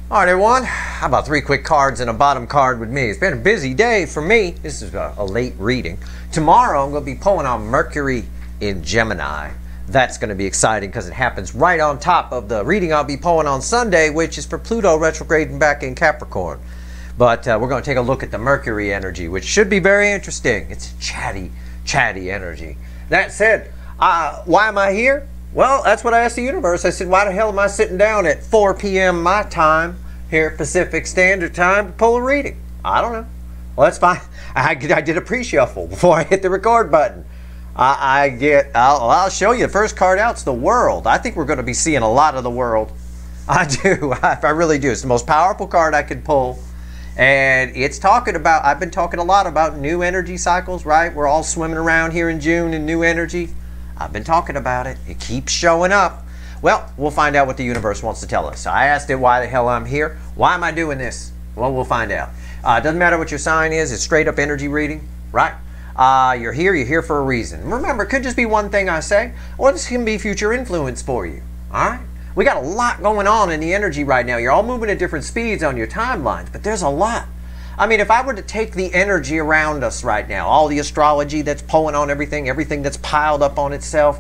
All right, everyone. How about 3 quick cards and a bottom card with me? It's been a busy day for me. This is a late reading. Tomorrow, I'm going to be pulling on Mercury in Gemini. That's going to be exciting because it happens right on top of the reading I'll be pulling on Sunday, which is for Pluto retrograding back in Capricorn. But we're going to take a look at the Mercury energy, which should be very interesting. It's chatty energy. That said, why am I here? Well, that's what I asked the universe. I said, why the hell am I sitting down at 4 p.m. my time, here Pacific Standard Time, to pull a reading? I don't know. Well, that's fine. I did a pre-shuffle before I hit the record button. I'll show you. The first card out's the World. I think we're going to be seeing a lot of the world. I do. I really do. It's the most powerful card I could pull. And it's talking about, I've been talking a lot about new energy cycles, right? We're all swimming around here in June in new energy. I've been talking about it. It keeps showing up. Well, we'll find out what the universe wants to tell us. I asked it why the hell I'm here. Why am I doing this? Well, we'll find out. Doesn't matter what your sign is. It's straight up energy reading, right? You're here for a reason. Remember, it could just be one thing I say, or this can be future influence for you, all right? We got a lot going on in the energy right now. You're all moving at different speeds on your timelines, but there's a lot. I mean, if I were to take the energy around us right now, all the astrology that's pulling on everything that's piled up on itself,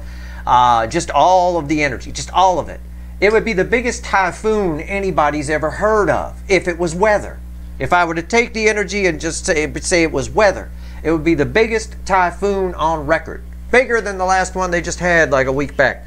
just all of the energy, just all of it, it would be the biggest typhoon anybody's ever heard of if it was weather. If I were to take the energy and just say it was weather, it would be the biggest typhoon on record. Bigger than the last one they just had like a week back.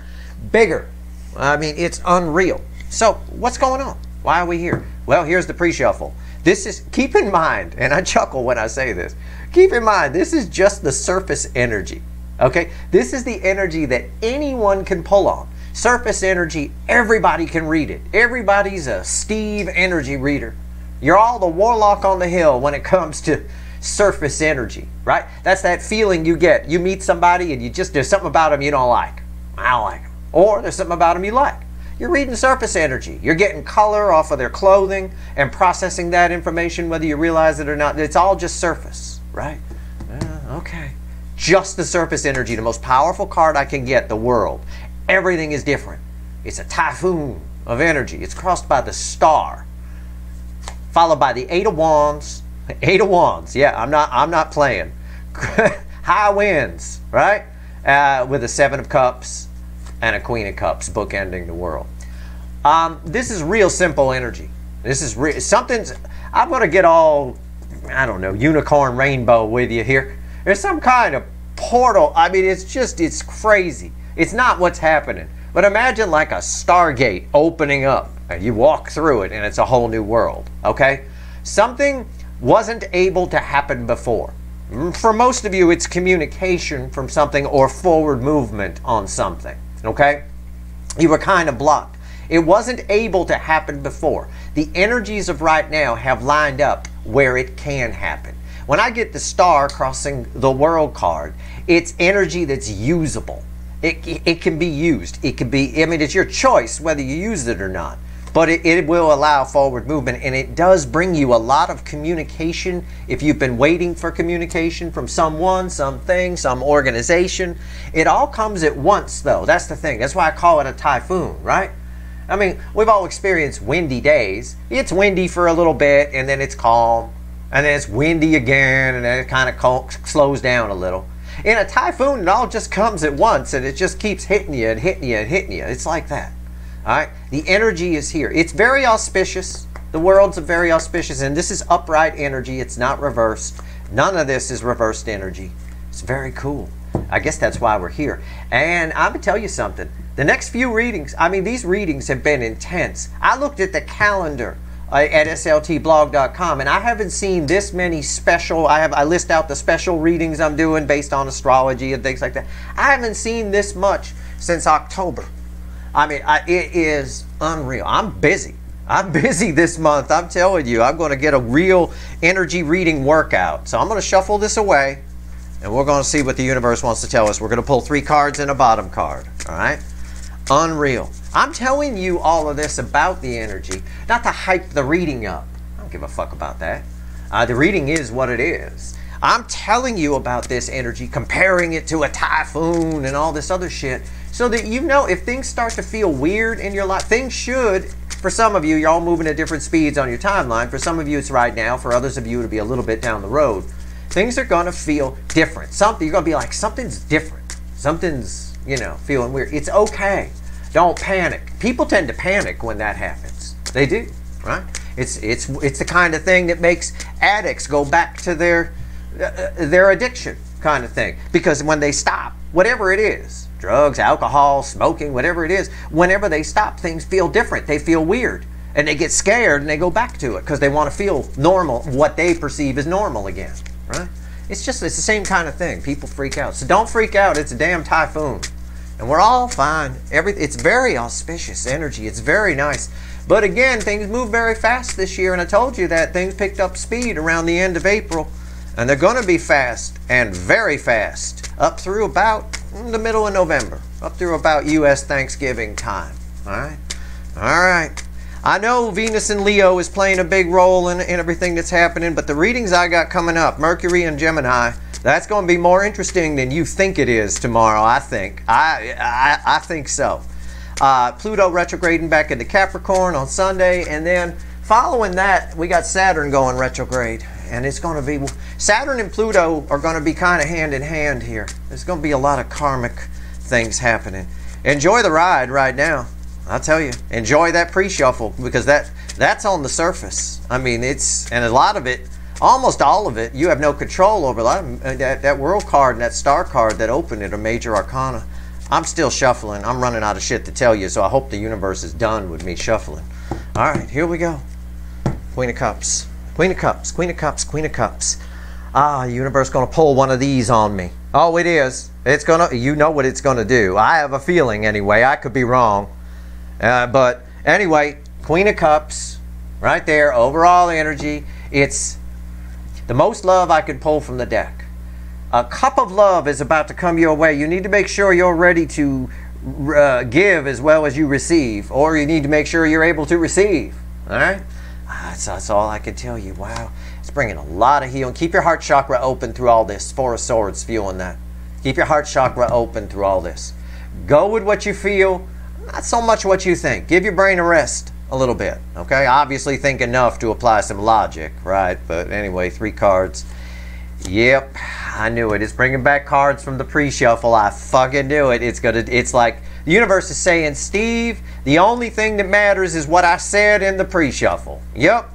Bigger. I mean, it's unreal. So, what's going on? Why are we here? Well, here's the pre-shuffle. This is, keep in mind, and I chuckle when I say this, keep in mind, this is just the surface energy, okay? This is the energy that anyone can pull on. Surface energy, everybody can read it. Everybody's a Steve energy reader. You're all the warlock on the hill when it comes to surface energy, right? That's that feeling you get. You meet somebody and there's something about them you don't like. I don't like them. Or there's something about them you like. You're reading surface energy. You're getting color off of their clothing and processing that information whether you realize it or not. It's all just surface, right? Okay. Just the surface energy, the most powerful card I can get, the World. Everything is different. It's a typhoon of energy. It's crossed by the star, followed by the 8 of Wands. 8 of Wands. Yeah, I'm not playing. High winds, right? With a 7 of Cups and a Queen of Cups, bookending the World. This is real simple energy. This is I'm going to get all, I don't know, unicorn rainbow with you here. There's some kind of portal. I mean, it's crazy. It's not what's happening. But imagine like a Stargate opening up and you walk through it and it's a whole new world, okay? Something wasn't able to happen before. For most of you, it's communication from something or forward movement on something. Okay? You were kind of blocked. It wasn't able to happen before. The energies of right now have lined up where it can happen. When I get the star crossing the World card, it's energy that's usable. It can be used. It can be, I mean, it's your choice whether you use it or not. But it will allow forward movement, and it does bring you a lot of communication. If you've been waiting for communication from someone, something, some organization, it all comes at once, though. That's the thing. That's why I call it a typhoon, right? I mean, we've all experienced windy days. It's windy for a little bit, and then it's calm, and then it's windy again, and then it kind of slows down a little. In a typhoon, it all just comes at once, and it just keeps hitting you and hitting you and hitting you. It's like that. All right, the energy is here. It's very auspicious. The World's very auspicious, and this is upright energy. It's not reversed. None of this is reversed energy. It's very cool. I guess that's why we're here. And I'm going to tell you something. The next few readings, I mean, these readings have been intense. I looked at the calendar at sltblog.com, and I haven't seen this many special, I list out the special readings I'm doing based on astrology and things like that. I haven't seen this much since October. I mean, it is unreal. I'm busy. I'm busy this month. I'm telling you, I'm going to get a real energy reading workout. So I'm going to shuffle this away, and we're going to see what the universe wants to tell us. We're going to pull 3 cards and a bottom card. All right? Unreal. I'm telling you all of this about the energy, not to hype the reading up. I don't give a fuck about that. The reading is what it is. I'm telling you about this energy, comparing it to a typhoon and all this other shit, so that you know if things start to feel weird in your life, things should for some of you, you're all moving at different speeds on your timeline. For some of you, it's right now. For others of you, it'll be a little bit down the road. Things are going to feel different. You're going to be like, something's different. Something's, feeling weird. It's okay. Don't panic. People tend to panic when that happens. They do, right? It's the kind of thing that makes addicts go back to their addiction kind of thing. Because when they stop, whatever it is, drugs, alcohol, smoking, whatever it is, whenever they stop, things feel different. They feel weird. And they get scared and they go back to it because they want to feel normal, what they perceive as normal again, right? It's the same kind of thing. People freak out. So don't freak out. It's a damn typhoon. And we're all fine. It's very auspicious energy. It's very nice. But again, things move very fast this year. And I told you that things picked up speed around the end of April. And they're going to be fast and very fast up through about the middle of November. Up through about U.S. Thanksgiving time. All right? All right. I know Venus and Leo is playing a big role in everything that's happening, but the readings I got coming up, Mercury and Gemini, that's going to be more interesting than you think it is tomorrow, I think. I think so. Pluto retrograding back into Capricorn on Sunday, and then following that, we got Saturn going retrograde. And it's going to be, Saturn and Pluto are going to be kind of hand in hand here. There's going to be a lot of karmic things happening. Enjoy the ride right now. I'll tell you, enjoy that pre-shuffle because that's on the surface. I mean, and a lot of it, almost all of it, you have no control over. A lot of that world card and that star card that opened at a major arcana. I'm still shuffling. I'm running out of shit to tell you, so I hope the universe is done with me shuffling. All right, here we go. Queen of Cups. Queen of Cups, Queen of Cups, Queen of Cups. The universe going to pull one of these on me. Oh, it is. It's going to, you know what it's going to do. I have a feeling anyway. I could be wrong. But anyway, Queen of Cups, right there, overall energy. It's the most love I could pull from the deck. A cup of love is about to come your way. You need to make sure you're ready to give as well as you receive, or you need to make sure you're able to receive. All right? That's all I can tell you. Wow. It's bringing a lot of healing. Keep your heart chakra open through all this. Four of Swords feeling that. Keep your heart chakra open through all this. Go with what you feel, not so much what you think. Give your brain a rest a little bit. Okay? Obviously think enough to apply some logic, right? But anyway, 3 cards. Yep, I knew it. It's bringing back cards from the pre-shuffle. I fucking knew it. It's like the universe is saying, Steve, the only thing that matters is what I said in the pre-shuffle. Yep,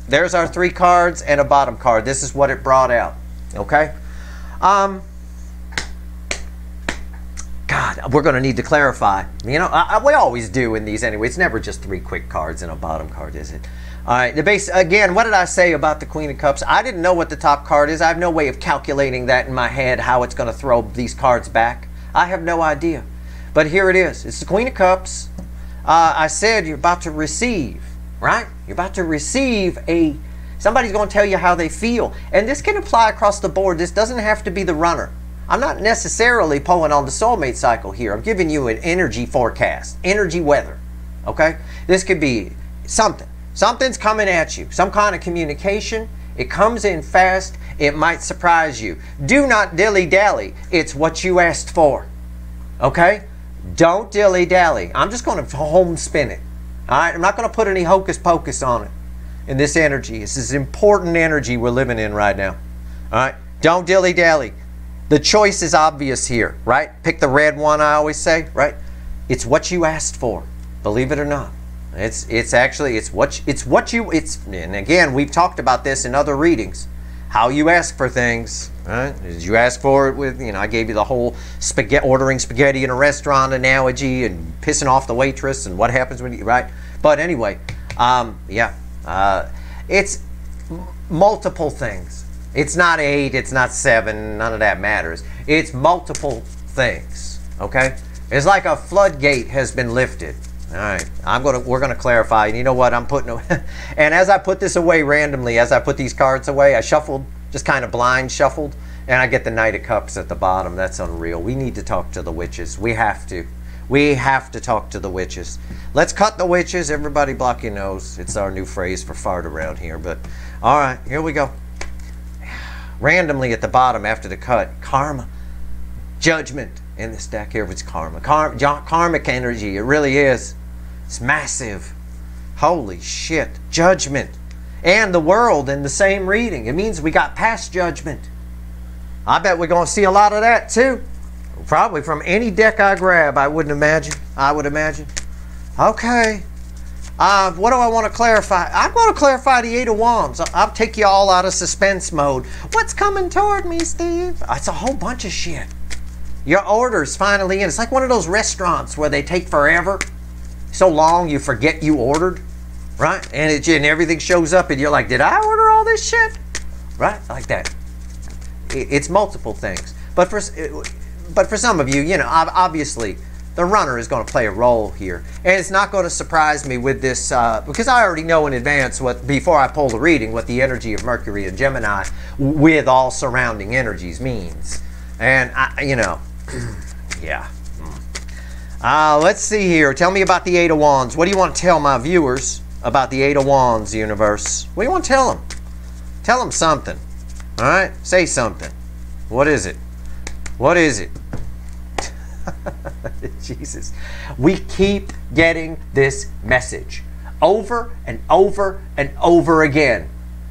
there's our 3 cards and a bottom card. This is what it brought out. Okay? God, we're going to need to clarify. You know, we always do in these anyway. It's never just 3 quick cards and a bottom card, is it? All right, the base, again, what did I say about the Queen of Cups? I didn't know what the top card is. I have no way of calculating that in my head, how it's going to throw these cards back. I have no idea. But here it is. It's the Queen of Cups. I said you're about to receive, right? You're about to receive somebody's going to tell you how they feel. And this can apply across the board. This doesn't have to be the runner. I'm not necessarily pulling on the soulmate cycle here. I'm giving you an energy forecast, energy weather, okay? This could be something. Something's coming at you, some kind of communication. It comes in fast. It might surprise you. Do not dilly-dally. It's what you asked for. Okay? Don't dilly-dally. I'm just going to home spin it. All right? I'm not going to put any hocus pocus on it in this energy. This is important energy we're living in right now. All right? Don't dilly-dally. The choice is obvious here, right? Pick the red one, I always say, right? It's what you asked for. Believe it or not. And again, we've talked about this in other readings. How you ask for things, right? Did you ask for it with, I gave you the whole ordering spaghetti in a restaurant analogy and pissing off the waitress and what happens when you, right? But anyway, it's multiple things. It's not 8, it's not 7, none of that matters. It's multiple things, okay? It's like a floodgate has been lifted. All right, we're gonna clarify. And you know what? I'm putting, and as I put this away randomly, as I put these cards away, I shuffled, just kind of blind shuffled, and I get the Knight of Cups at the bottom. That's unreal. We need to talk to the witches. We have to. We have to talk to the witches. Let's cut the witches. Everybody block your nose. It's our new phrase for fart around here. But all right, here we go. Randomly at the bottom after the cut, karma, judgment in this deck here. It's karma, karmic energy. It really is. It's massive. Holy shit. Judgment. And the world in the same reading. It means we got past judgment. I bet we're going to see a lot of that too. Probably from any deck I grab, I would imagine. Okay. What do I want to clarify? I want to clarify the Eight of Wands. I'll take you all out of suspense mode. What's coming toward me, Steve? It's a whole bunch of shit. Your order's finally in. It's like one of those restaurants where they take forever. So long you forget you ordered. Right? And everything shows up and you're like, did I order all this shit? Right? Like that. It's multiple things. But for some of you, you know, obviously the runner is going to play a role here. And it's not going to surprise me with this, because I already know in advance, before I pull the reading, what the energy of Mercury and Gemini with all surrounding energies means. And, you know, yeah. Let's see here. Tell me about the Eight of Wands. What do you want to tell my viewers about the Eight of Wands, universe? What do you want to tell them? Tell them something. All right? Say something. What is it? What is it? Jesus. We keep getting this message over and over and over again.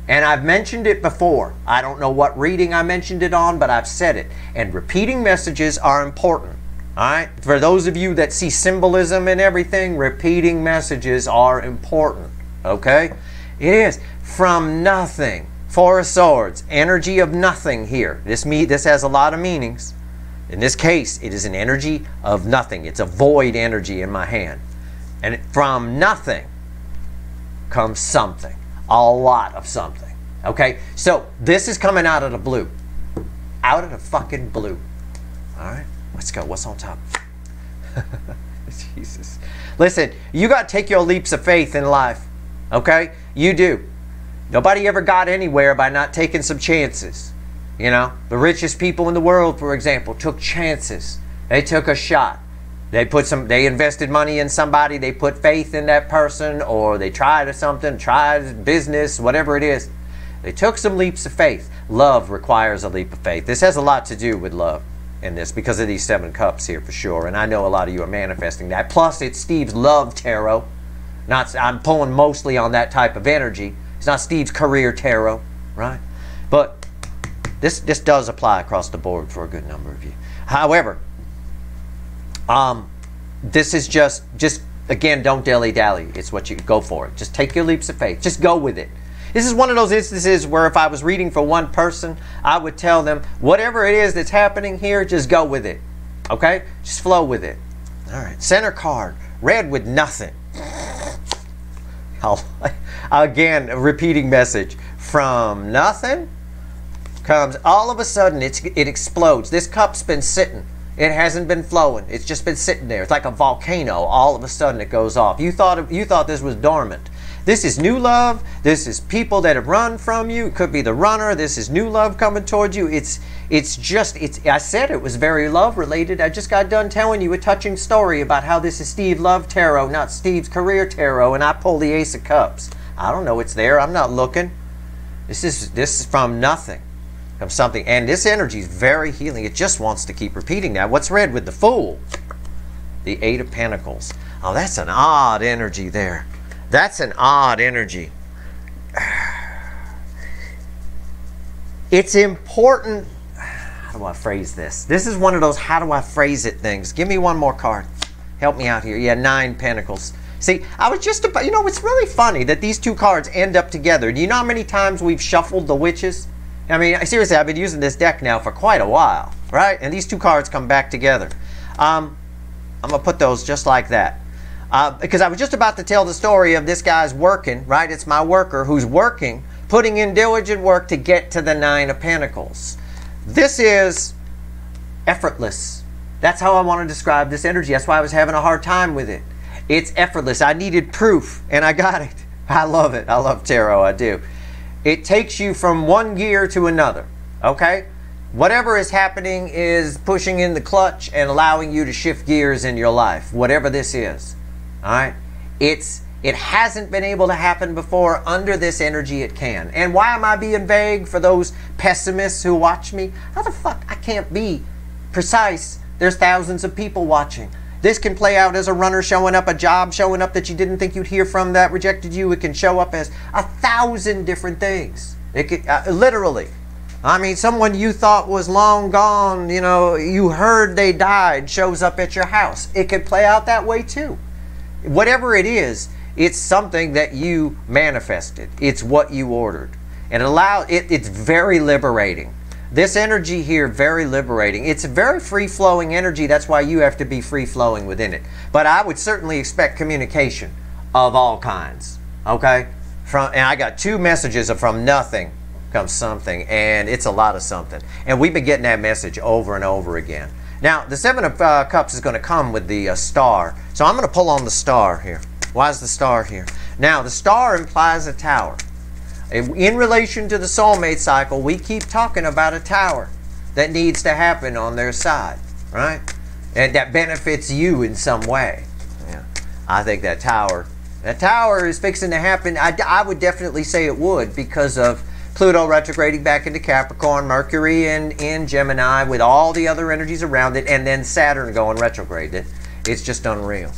And I've mentioned it before. I don't know what reading I mentioned it on, but I've said it. And repeating messages are important. All right? For those of you that see symbolism and everything, repeating messages are important. Okay? It is. From nothing. Four of Swords. Energy of nothing here. This has a lot of meanings. In this case, it is an energy of nothing. It's a void energy in my hand. And from nothing comes something. A lot of something. Okay? So, this is coming out of the blue. Out of the fucking blue. Alright? Let's go. What's on top? Jesus. Listen, you got to take your leaps of faith in life. Okay? You do. Nobody ever got anywhere by not taking some chances. You know? The richest people in the world, for example, took chances. They took a shot. They invested money in somebody, they put faith in that person, or they tried something, tried business, whatever it is. They took some leaps of faith. Love requires a leap of faith. This has a lot to do with love in this because of these 7 cups here for sure. And I know a lot of you are manifesting that. Plus, it's Steve's love tarot. I'm pulling mostly on that type of energy. It's not Steve's career tarot, right? But this does apply across the board for a good number of you. However, this is just again, don't dilly-dally. It's what you go for it. Just take your leaps of faith. Just go with it. This is one of those instances where if I was reading for one person, I would tell them, whatever it is that's happening here, just go with it. Okay? Just flow with it. All right. Center card. Red with nothing. Again, a repeating message. From nothing comes all of a sudden, it explodes. This cup's been sitting. It hasn't been flowing. It's just been sitting there. It's like a volcano. All of a sudden it goes off. You thought this was dormant. This is new love. This is people that have run from you. It could be the runner. This is new love coming towards you. I said it was very love related. I just got done telling you a touching story about how this is Steve Love Tarot, not Steve's career tarot, and I pull the Ace of Cups. I don't know it's there. I'm not looking. This is from nothing. From something. And this energy is very healing. It just wants to keep repeating that. What's red with the Fool? The Eight of Pentacles. Oh, that's an odd energy there. That's an odd energy. It's important. How do I phrase this? This is one of those how do I phrase it things. Give me one more card. Help me out here. Yeah, 9 Pentacles. See, I was just about, you know, it's really funny that these 2 cards end up together. Do you know how many times we've shuffled the Witches? I mean, seriously, I've been using this deck now for quite a while, right? And these 2 cards come back together. I'm going to put those just like that. Because I was just about to tell the story of this guy's working, right? It's my worker who's working, putting in diligent work to get to the 9 of Pentacles. This is effortless. That's how I want to describe this energy. That's why I was having a hard time with it. It's effortless. I needed proof, and I got it. I love it. I love tarot. I do. It takes you from one gear to another, okay? Whatever is happening is pushing in the clutch and allowing you to shift gears in your life, whatever this is, all right? It hasn't been able to happen before. Under this energy, it can. And why am I being vague for those pessimists who watch me? How the fuck? I can't be precise. There's thousands of people watching. This can play out as a runner showing up, a job showing up that you didn't think you'd hear from that rejected you. It can show up as 1,000 different things. It could, literally. I mean, someone you thought was long gone, you know, you heard they died, shows up at your house. It could play out that way too. Whatever it is, it's something that you manifested. It's what you ordered. And it's very liberating. This energy here, very liberating. It's a very free-flowing energy. That's why you have to be free-flowing within it. But I would certainly expect communication of all kinds. Okay? And I got 2 messages of from nothing comes something. And it's a lot of something. And we've been getting that message over and over again. Now, the 7 of Cups is going to come with the star. So I'm going to pull on the star here. Why is the star here? Now, the star implies a tower. In relation to the soulmate cycle, we keep talking about a tower that needs to happen on their side, right? And that benefits you in some way. Yeah. I think that tower is fixing to happen. I would definitely say it would, because of Pluto retrograding back into Capricorn, Mercury in Gemini with all the other energies around it, and then Saturn going retrograde. It's just unreal.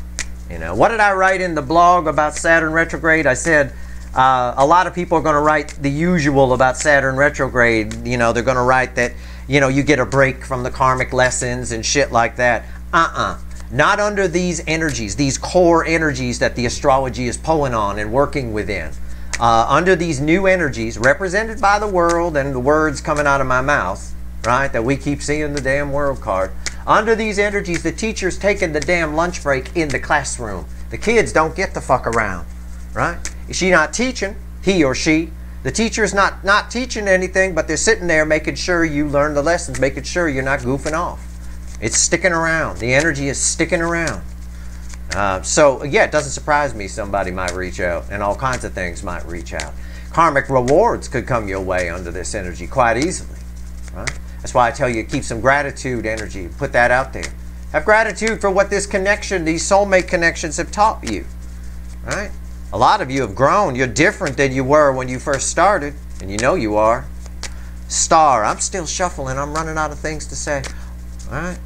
You know, what did I write in the blog about Saturn retrograde? I said a lot of people are going to write the usual about Saturn retrograde. You know, they're going to write that, you know, you get a break from the karmic lessons and shit like that. Not under these energies, these core energies that the astrology is pulling on and working within. Under these new energies represented by the world and the words coming out of my mouth, right, that we keep seeing the damn world card. Under these energies, the teacher's taking the damn lunch break in the classroom. The kids don't get the fuck around, right? Is she not teaching? He or she. The teacher's not teaching anything, but they're sitting there making sure you learn the lessons, making sure you're not goofing off. It's sticking around. The energy is sticking around. So, yeah, it doesn't surprise me somebody might reach out, and all kinds of things might reach out. Karmic rewards could come your way under this energy quite easily, right? That's why I tell you, keep some gratitude energy. Put that out there. Have gratitude for what this connection, these soulmate connections have taught you, right? A lot of you have grown. You're different than you were when you first started, and you know you are. Star. I'm still shuffling. I'm running out of things to say. All right.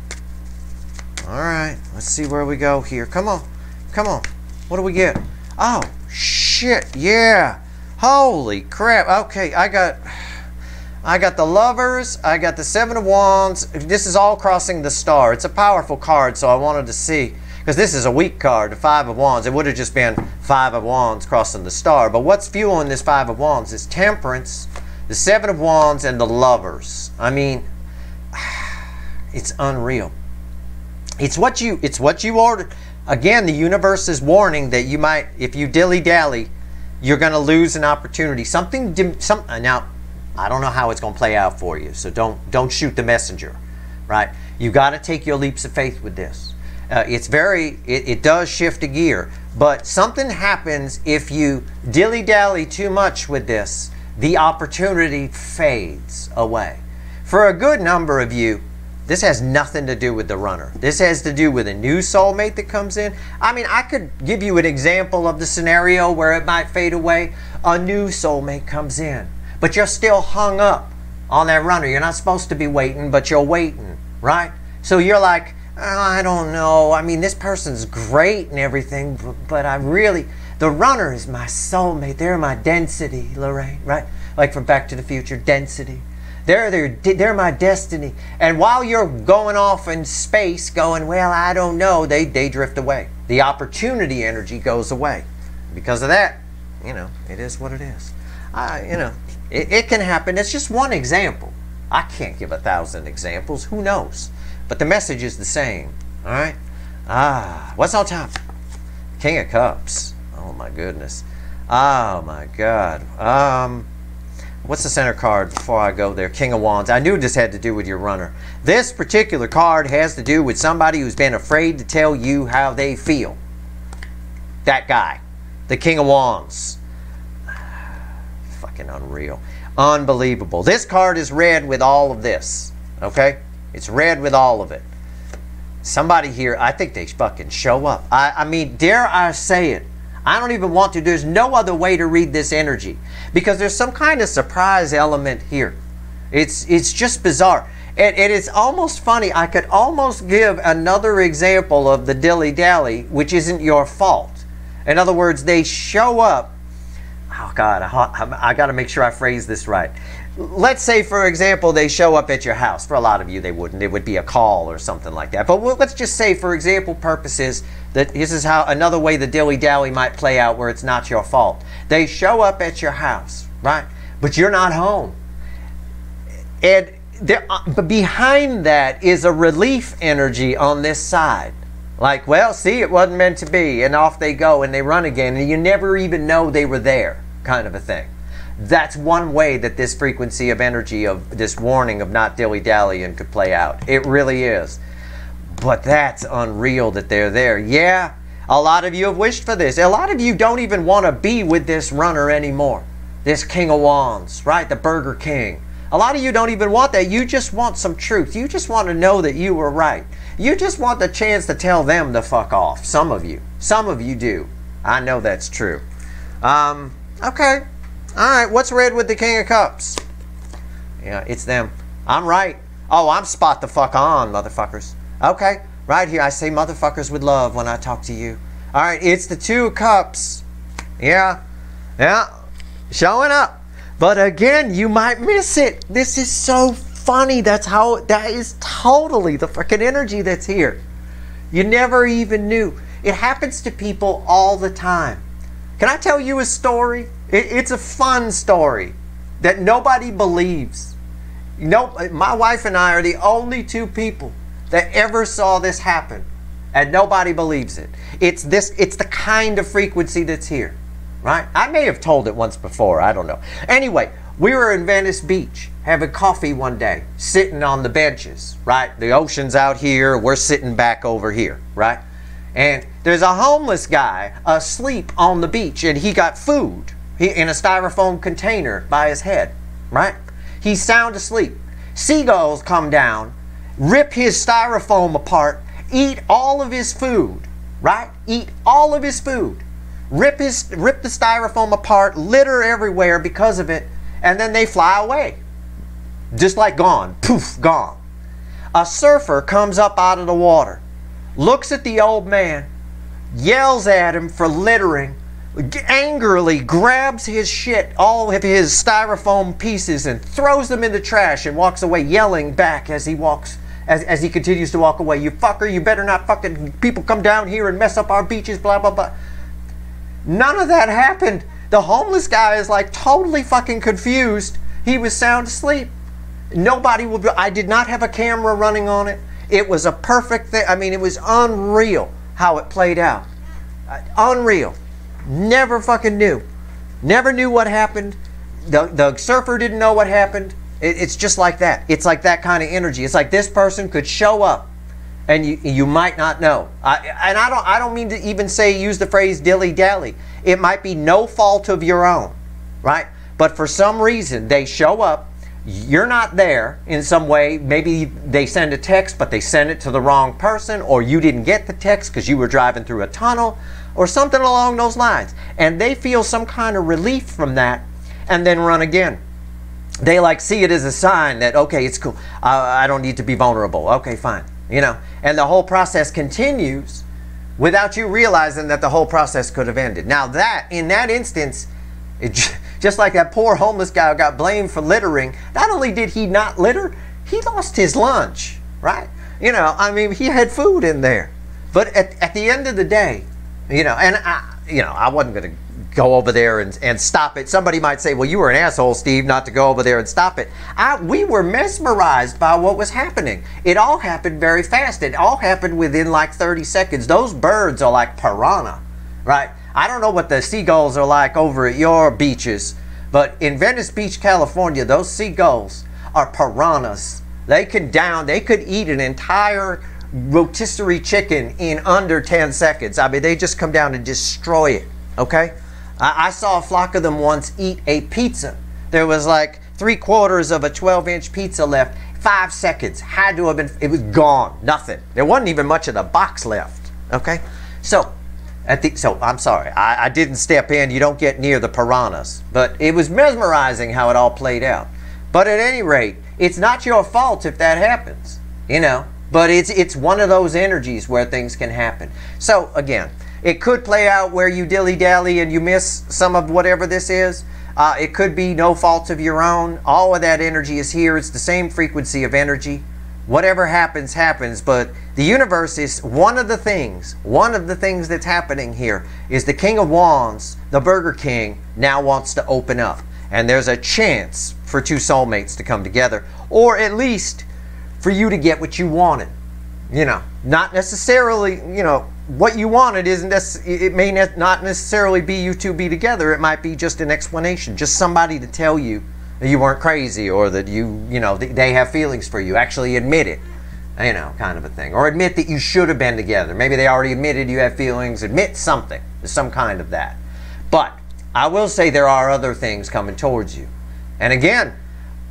All right. Let's see where we go here. Come on. Come on. What do we get? Oh, shit. Yeah. Holy crap. Okay, I got the Lovers, I got the 7 of Wands. This is all crossing the star. It's a powerful card, so I wanted to see, because this is a weak card, the 5 of Wands. It would have just been 5 of Wands crossing the star. But what's fueling this 5 of Wands is Temperance, the 7 of Wands, and the Lovers. I mean, it's unreal. It's what you ordered. Again, the universe is warning that you might, if you dilly-dally, you're going to lose an opportunity. Now, I don't know how it's going to play out for you, so don't shoot the messenger, right? You got to take your leaps of faith with this. It does shift a gear, but something happens if you dilly-dally too much with this. The opportunity fades away. For a good number of you, this has nothing to do with the runner. This has to do with a new soulmate that comes in. I mean, I could give you an example of the scenario where it might fade away. A new soulmate comes in, but you're still hung up on that runner. You're not supposed to be waiting, but you're waiting, right? So you're like, oh, I don't know. I mean, this person's great and everything, but the runner is my soulmate. They're my density, Lorraine, right? Like from Back to the Future, density. They're my destiny. And while you're going off in space going, well, I don't know, they drift away. The opportunity energy goes away. Because of that, you know, it is what it is. You know, it can happen. It's just one example. I can't give 1,000 examples. Who knows? But the message is the same. All right? What's on top? King of Cups. Oh, my goodness. Oh, my God. What's the center card before I go there? King of Wands. I knew this had to do with your runner. This particular card has to do with somebody who's been afraid to tell you how they feel. That guy. The King of Wands. Fucking unreal. Unbelievable. This card is red with all of this. Okay? It's red with all of it. Somebody here, I think they fucking show up. I mean, dare I say it? I don't even want to. There's no other way to read this energy, because there's some kind of surprise element here. It's just bizarre. It is almost funny. I could almost give another example of the dilly-dally, which isn't your fault. In other words, they show up. Oh, God, I got to make sure I phrase this right. Let's say, for example, they show up at your house. For a lot of you, they wouldn't. It would be a call or something like that. But let's just say, for example purposes, that this is how another way the dilly-dally might play out where it's not your fault. They show up at your house, right? But you're not home. And but behind that is a relief energy on this side. Like, well, see, it wasn't meant to be. And off they go and they run again. And you never even know they were there, kind of a thing. That's one way that this frequency of energy, of this warning of not dilly-dallying, could play out. It really is. But that's unreal that they're there. Yeah, a lot of you have wished for this. A lot of you don't even want to be with this runner anymore. This King of Wands, right? The Burger King. A lot of you don't even want that. You just want some truth. You just want to know that you were right. You just want the chance to tell them to fuck off. Some of you. Some of you do. I know that's true. Okay. All right. What's red with the King of Cups? Yeah, it's them. I'm right. Oh, I'm spot the fuck on, motherfuckers. Okay. Right here. I say motherfuckers with love when I talk to you. All right. It's the Two of Cups. Yeah. Yeah. Showing up. But again, you might miss it. This is so funny. That is totally the freaking energy that's here. You never even knew. It happens to people all the time. Can I tell you a story? It's a fun story that nobody believes. You know, my wife and I are the only two people that ever saw this happen, and nobody believes it. It's the kind of frequency that's here. Right? I may have told it once before. I don't know. Anyway, we were in Venice Beach having coffee one day, sitting on the benches, right? The ocean's out here. We're sitting back over here, right? And there's a homeless guy asleep on the beach, and he got food in a styrofoam container by his head, right? He's sound asleep. Seagulls come down, rip his styrofoam apart, eat all of his food, right? Eat all of his food. Rip the styrofoam apart, litter everywhere because of it, and then they fly away. Just like gone. Poof, gone. A surfer comes up out of the water, looks at the old man, yells at him for littering, angrily grabs his shit, all of his styrofoam pieces, and throws them in the trash and walks away, yelling back as he walks, as he continues to walk away. You fucker, you better not fucking people come down here and mess up our beaches, blah, blah, blah. None of that happened. The homeless guy is like totally fucking confused. He was sound asleep. Nobody would. I did not have a camera running on it. It was a perfect thing. I mean, it was unreal how it played out. Unreal. Never fucking knew. Never knew what happened. The surfer didn't know what happened. It's just like that. It's like that kind of energy. It's like this person could show up and you might not know. I don't mean to even use the phrase dilly-dally. It might be no fault of your own, right? But for some reason, they show up. You're not there in some way. Maybe they send a text, but they send it to the wrong person, or you didn't get the text because you were driving through a tunnel, or something along those lines. And they feel some kind of relief from that and then run again. They like see it as a sign that, okay, it's cool. I don't need to be vulnerable. Okay, fine. You know, and the whole process continues without you realizing that the whole process could have ended. Now that, in that instance, just like that poor homeless guy who got blamed for littering, not only did he not litter, he lost his lunch, right? You know, I mean, he had food in there. But at the end of the day, you know, and I wasn't going to go over there and stop it. Somebody might say, well, you were an asshole, Steve, not to go over there and stop it. We were mesmerized by what was happening. It all happened very fast. It all happened within like 30 seconds. Those birds are like piranha, right? I don't know what the seagulls are like over at your beaches, but in Venice Beach, California, those seagulls are piranhas. They could eat an entire rotisserie chicken in under 10 seconds. I mean, they just come down and destroy it, okay? I saw a flock of them once eat a pizza. There was like 3/4 of a 12-inch pizza left. 5 seconds. Had to have been, it was gone. Nothing. There wasn't even much of the box left. Okay? So I'm sorry. I didn't step in. You don't get near the piranhas. But it was mesmerizing how it all played out. But at any rate, it's not your fault if that happens, you know. But it's one of those energies where things can happen. So again, it could play out where you dilly-dally and you miss some of whatever this is. It could be no fault of your own. All of that energy is here. It's the same frequency of energy. Whatever happens, happens. But the universe is one of the things that's happening here is the King of Wands, the Burger King, now wants to open up. And there's a chance for two soulmates to come together. Or at least for you to get what you wanted. You know, not necessarily, you know, what you wanted isn't it may not necessarily be you two be together. It might be just an explanation, just somebody to tell you that you weren't crazy, or that you know, they have feelings for you. Actually admit it, you know, kind of a thing. Or admit that you should have been together. Maybe they already admitted you have feelings. Admit something, some kind of that. But I will say there are other things coming towards you. And again,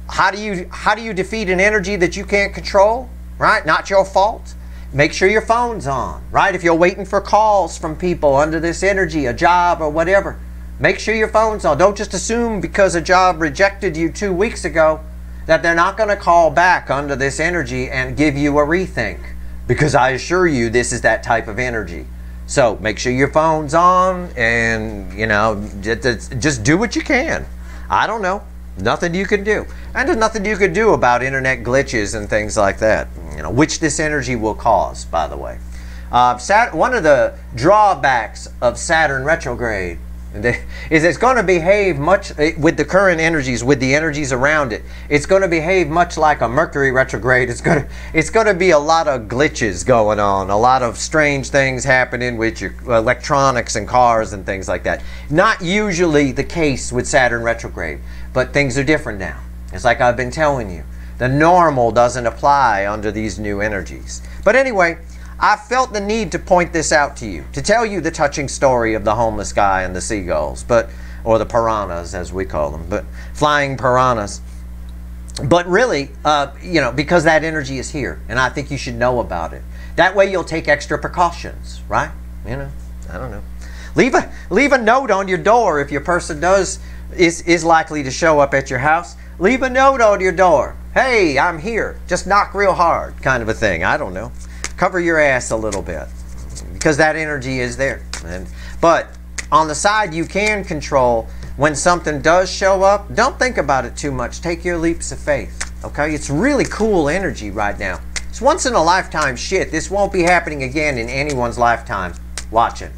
how do you defeat an energy that you can't control? Right? Not your fault. Make sure your phone's on, right? If you're waiting for calls from people under this energy, a job or whatever, make sure your phone's on. Don't just assume because a job rejected you 2 weeks ago that they're not going to call back under this energy and give you a rethink. Because I assure you, this is that type of energy. So make sure your phone's on, and, you know, just do what you can. I don't know. Nothing you can do. And there's nothing you can do about internet glitches and things like that, you know, which this energy will cause, by the way. One of the drawbacks of Saturn retrograde is it's going to behave much, with the current energies, with the energies around it, it's going to behave much like a Mercury retrograde. It's going to be a lot of glitches going on, a lot of strange things happening with your electronics and cars and things like that. Not usually the case with Saturn retrograde, but things are different now. It's like I've been telling you. The normal doesn't apply under these new energies. But anyway, I felt the need to point this out to you, to tell you the touching story of the homeless guy and the seagulls, or the piranhas as we call them, but flying piranhas. But really, you know, because that energy is here, and I think you should know about it. That way you'll take extra precautions, right? You know, I don't know. Leave a note on your door if your person is likely to show up at your house. Leave a note on your door. Hey, I'm here. Just knock real hard, kind of a thing. I don't know. Cover your ass a little bit, because that energy is there. But on the side you can control, when something does show up, don't think about it too much. Take your leaps of faith, okay? It's really cool energy right now. It's once in a lifetime shit. This won't be happening again in anyone's lifetime. Watch it.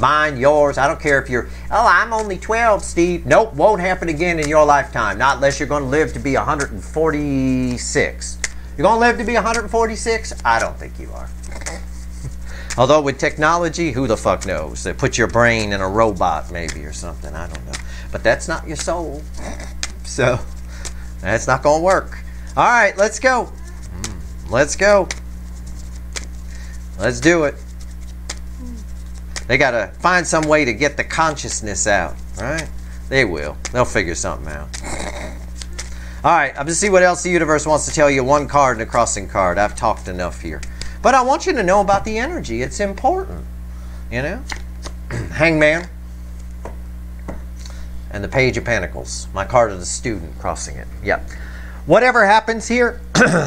Mine, yours, I don't care if you're, oh, I'm only 12, Steve. Nope, won't happen again in your lifetime. Not unless you're going to live to be 146. You're going to live to be 146? I don't think you are. Although with technology, who the fuck knows? They put your brain in a robot maybe or something. I don't know. But that's not your soul. So, that's not going to work. All right, let's go. Let's go. Let's do it. They got to find some way to get the consciousness out, right? They will. They'll figure something out. All right, I'm going to see what else the universe wants to tell you. One card and a crossing card. I've talked enough here. But I want you to know about the energy. It's important, you know? Hangman and the Page of Pentacles. My card of the student crossing it. Yep. Whatever happens here,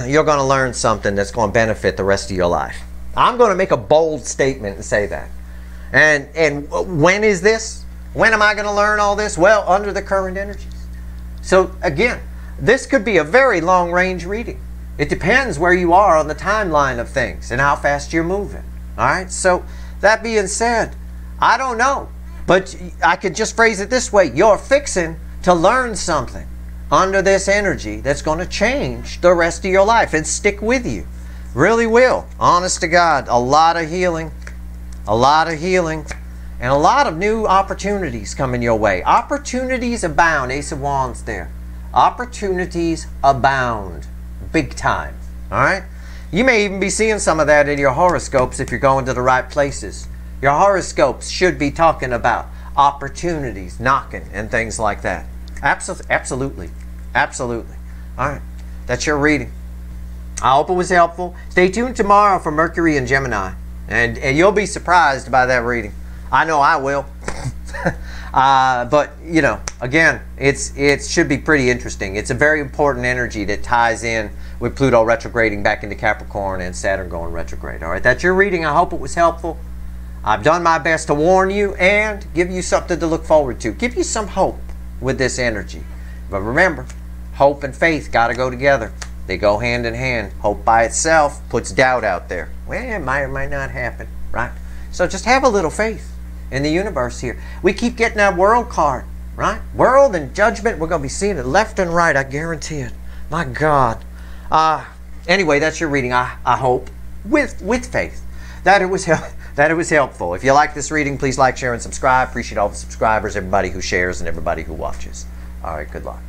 you're going to learn something that's going to benefit the rest of your life. I'm going to make a bold statement and say that. And when is this? When am I going to learn all this? Well, under the current energies. So again, this could be a very long-range reading. It depends where you are on the timeline of things and how fast you're moving. All right? So that being said, I don't know. But I could just phrase it this way. You're fixing to learn something under this energy that's going to change the rest of your life and stick with you. Really will. Honest to God. A lot of healing. A lot of healing. And a lot of new opportunities coming your way. Opportunities abound. Ace of Wands there. Opportunities abound. Big time. Alright? You may even be seeing some of that in your horoscopes if you're going to the right places. Your horoscopes should be talking about opportunities knocking and things like that. Absolutely. Absolutely. Alright. That's your reading. I hope it was helpful. Stay tuned tomorrow for Mercury and Gemini. And you'll be surprised by that reading. I know I will. But, you know, again, it should be pretty interesting. It's a very important energy that ties in with Pluto retrograding back into Capricorn and Saturn going retrograde. All right, that's your reading. I hope it was helpful. I've done my best to warn you and give you something to look forward to. Give you some hope with this energy. But remember, hope and faith got to go together. They go hand in hand. Hope by itself puts doubt out there. Well, it might or might not happen, right? So just have a little faith in the universe here. We keep getting that world card, right? World and judgment. We're going to be seeing it left and right. I guarantee it. My God. Anyway, that's your reading. I hope with faith that it was helpful. If you like this reading, please like, share, and subscribe. Appreciate all the subscribers, everybody who shares, and everybody who watches. All right, good luck.